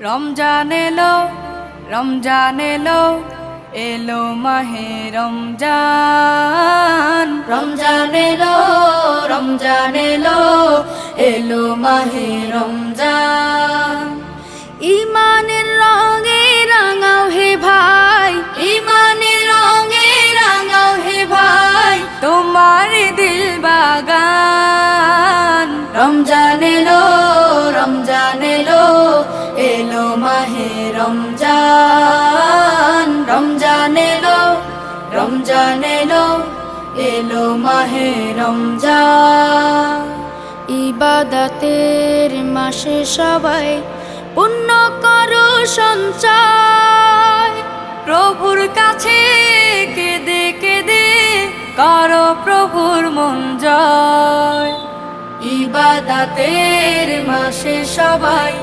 রমজান এলো, রমজান এলো, এলো মাহে রমজান। রমজান এলো, রমজান এলো, এলো মাহে রমজান। ইমানের রঙে রাঙাও হে ভাই, ইমানের রঙে রাঙাও হে ভাই, তোমার দিল বাগান। রমজান এলো, রমজান এলো, এলো মাহে রমজান। রমজান এলো, রমজান এলো, এলো মাহে রমজান। ইবাদতের মাসে সবাই পুণ্য করো সঞ্চয়, প্রভুর কাছে কেঁদে কেঁদে করো প্রভুর মন জয়। ইবাদতের মাসে সবাই